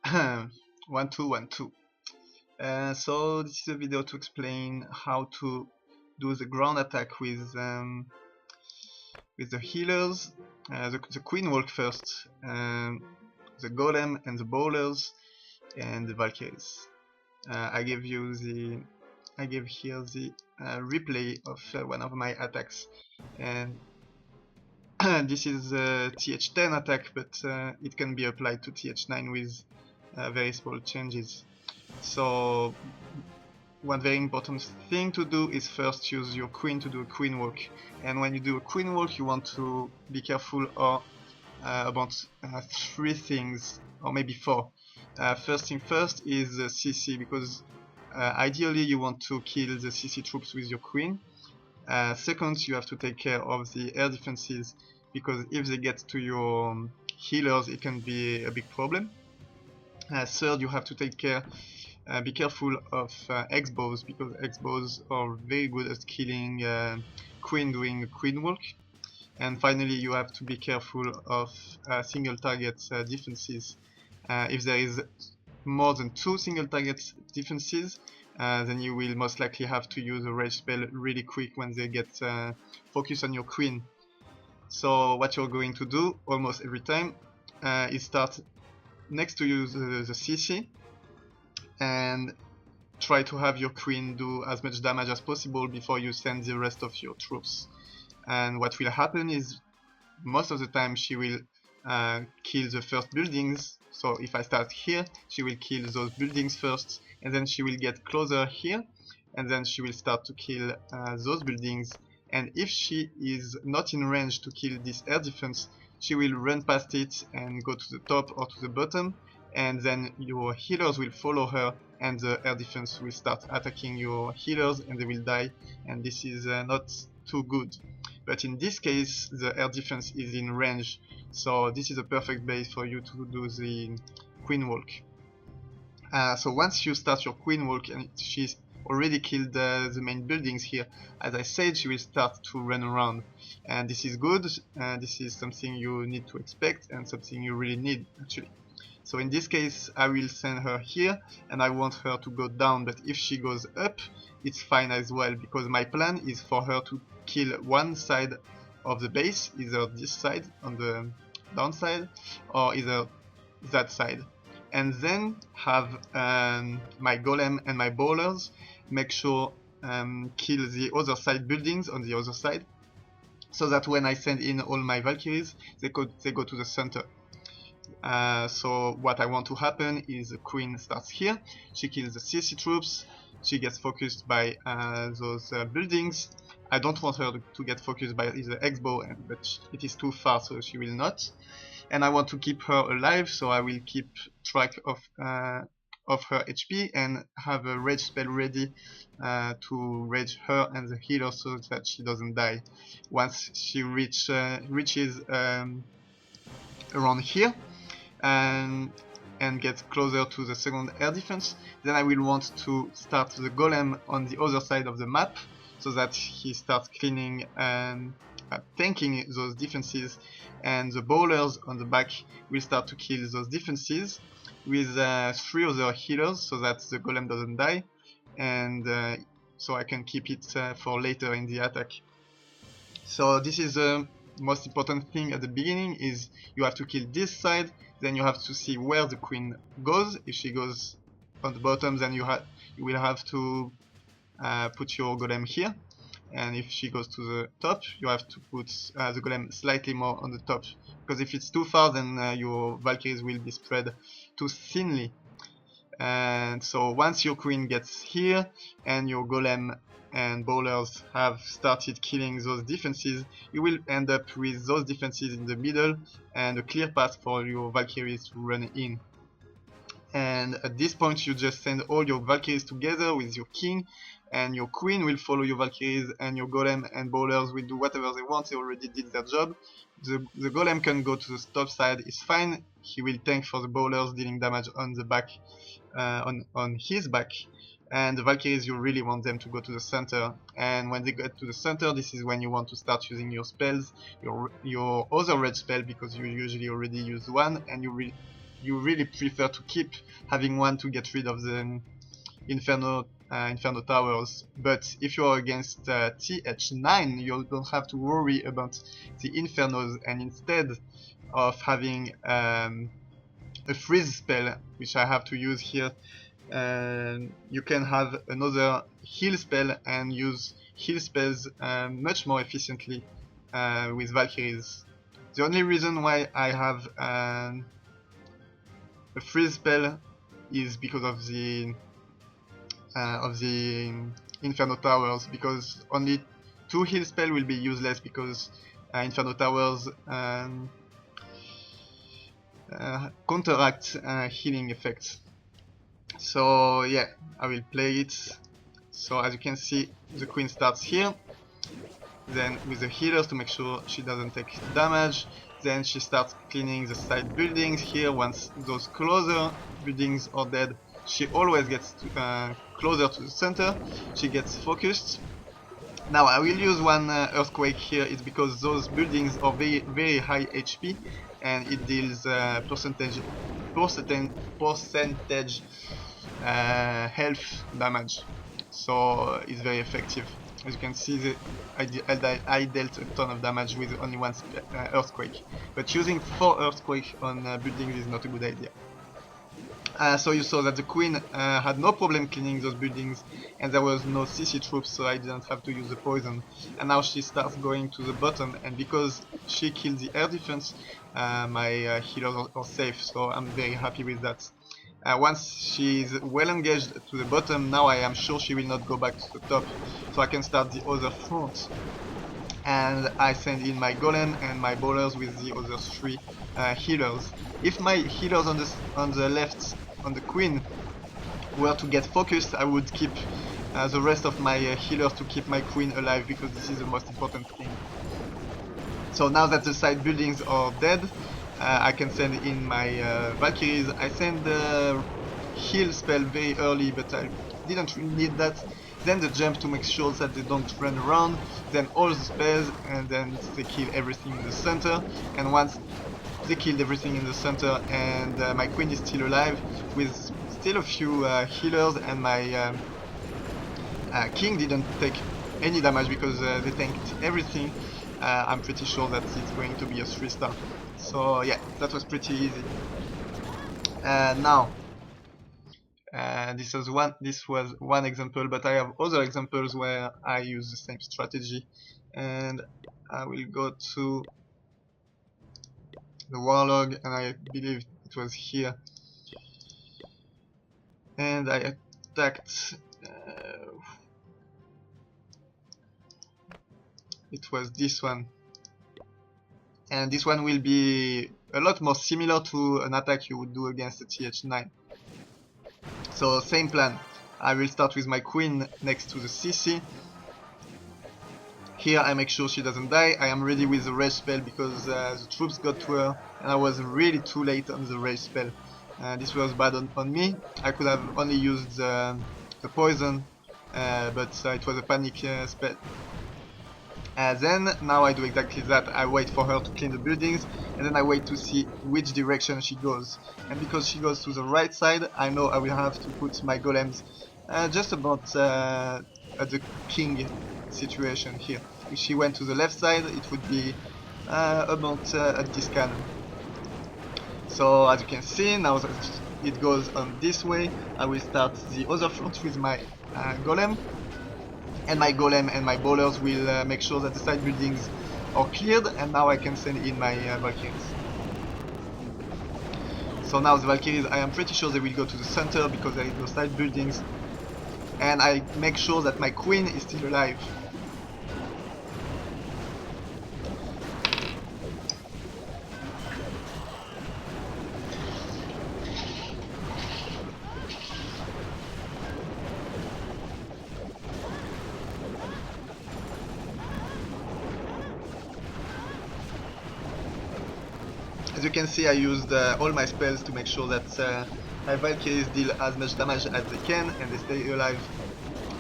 1-2-1-2. So this is a video to explain how to do the ground attack with the healers, the queen walk first, the golem and the bowlers, and the Valkyries. I give here the replay of one of my attacks, and this is a th10 attack, but it can be applied to th9 with very small changes. So one very important thing to do is first use your queen to do a queen walk, and when you do a queen walk you want to be careful about 3 things, or maybe 4. First thing first is the CC, because ideally you want to kill the CC troops with your queen. Second, you have to take care of the air defenses, because if they get to your healers it can be a big problem. Third, you have to be careful of X-bows, because X-bows are very good at killing queen doing a queen walk. And finally, you have to be careful of single target defenses. If there is more than 2 single target defenses, then you will most likely have to use a rage spell really quick when they get focused on your queen. So what you're going to do almost every time is start next to use the CC and try to have your queen do as much damage as possible before you send the rest of your troops. And what will happen is most of the time she will kill the first buildings. So if I start here, she will kill those buildings first, and then she will get closer here, and then she will start to kill those buildings. And if she is not in range to kill this air defense, she will run past it and go to the top or to the bottom, and then your healers will follow her, and the air defense will start attacking your healers and they will die, and this is not too good. But in this case the air defense is in range, so this is a perfect base for you to do the queen walk. So once you start your queen walk and she's already killed the main buildings here, as I said, she will start to run around, and this is good. This is something you need to expect and something you really need actually. So in this case I will send her here, and I want her to go down, but if she goes up it's fine as well, because my plan is for her to kill one side of the base, either this side on the downside or either that side, and then have my golem and my bowlers make sure kill the other side buildings on the other side, so that when I send in all my Valkyries they go to the center. So what I want to happen is the queen starts here, she kills the CC troops, she gets focused by those buildings. I don't want her to get focused by the X-bow, but it is too far, so she will not. And I want to keep her alive, so I will keep track of her HP and have a rage spell ready to rage her and the healer so that she doesn't die. Once she reaches around here and gets closer to the second air defense, then I will want to start the golem on the other side of the map, so that he starts cleaning and tanking those defenses, and the bowlers on the back will start to kill those defenses with 3 other healers, so that the golem doesn't die, and so I can keep it for later in the attack. So this is the most important thing at the beginning, is you have to kill this side, then you have to see where the queen goes. If she goes on the bottom, then you will have to put your golem here, and if she goes to the top you have to put the golem slightly more on the top, because if it's too far then your Valkyries will be spread too thinly. And so once your queen gets here and your golem and bowlers have started killing those defenses, you will end up with those defenses in the middle and a clear path for your Valkyries to run in. And at this point you just send all your Valkyries together with your king, and your queen will follow your Valkyries, and your golem and bowlers will do whatever they want. They already did their job. The golem can go to the top side, it's fine, he will tank for the bowlers, dealing damage on the back, on his back. And the Valkyries, you really want them to go to the center, and when they get to the center, this is when you want to start using your spells, your other red spell, because you usually already use one, and you you really prefer to keep having one to get rid of the Inferno towers. But if you are against TH9, you don't have to worry about the Infernos, and instead of having a freeze spell, which I have to use here, you can have another heal spell and use heal spells much more efficiently with Valkyries. The only reason why I have a freeze spell is because of the Inferno towers, because only 2 heal spell will be useless because Inferno towers counteract healing effects. So yeah, I will play it. So as you can see, the queen starts here, then with the healers to make sure she doesn't take damage. Then she starts cleaning the side buildings here. Once those closer buildings are dead, she always gets closer to the center. She gets focused. Now I will use one earthquake here. It's because those buildings are very high HP, and it deals percentage health damage. So it's very effective. As you can see, I dealt a ton of damage with only one earthquake, but using 4 earthquake on buildings is not a good idea. So you saw that the queen had no problem cleaning those buildings, and there was no CC troops, so I didn't have to use the poison. And now she starts going to the bottom, and because she killed the air defense, my healers are safe, so I'm very happy with that. Once she's well engaged to the bottom, now I am sure she will not go back to the top, so I can start the other front. And I send in my golem and my bowlers with the other 3 healers. If my healers on the left, on the queen, were to get focused, I would keep the rest of my healers to keep my queen alive, because this is the most important thing. So now that the side buildings are dead, I can send in my Valkyries. I send the heal spell very early, but I didn't really need that. Then the jump to make sure that they don't run around, then all the spells, and then they kill everything in the center. And once they killed everything in the center and my queen is still alive with still a few healers, and my king didn't take any damage because they tanked everything, I'm pretty sure that it's going to be a 3-star. So yeah, that was pretty easy. Now this was one example, but I have other examples where I use the same strategy, and I will go to the warlog, and I believe it was here, and I attacked it was this one, and this one will be a lot more similar to an attack you would do against a TH9. So same plan, I will start with my queen next to the CC. Here I make sure she doesn't die. I am ready with the rage spell because the troops got to her, and I was really too late on the rage spell. This was bad on me. I could have only used the poison, but it was a panic spell. Then now I do exactly that. I wait for her to clean the buildings, and then I wait to see which direction she goes. And because she goes to the right side, I know I will have to put my golems just about at the king situation here. If she went to the left side, it would be about at this cannon. So as you can see, now that it goes on this way, I will start the other front with my golem. And my golem and my bowlers will make sure that the side buildings are cleared, and now I can send in my Valkyries. So now the Valkyries, I am pretty sure they will go to the center because there is no side buildings, and I make sure that my queen is still alive. As you can see, I used all my spells to make sure that my Valkyries deal as much damage as they can and they stay alive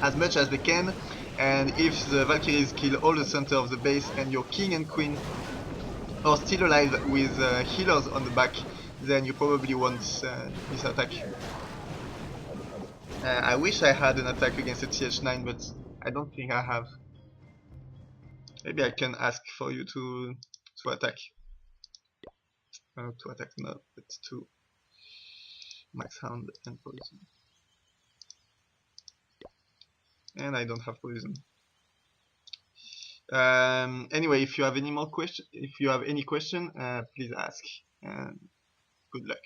as much as they can. And if the Valkyries kill all the center of the base and your king and queen are still alive with healers on the back, then you probably won this attack. I wish I had an attack against a TH9, but I don't think I have. Maybe I can ask for you to attack. To attack, no, but to max hound and poison. And I don't have poison. Anyway, if you have any more question, please ask. And good luck.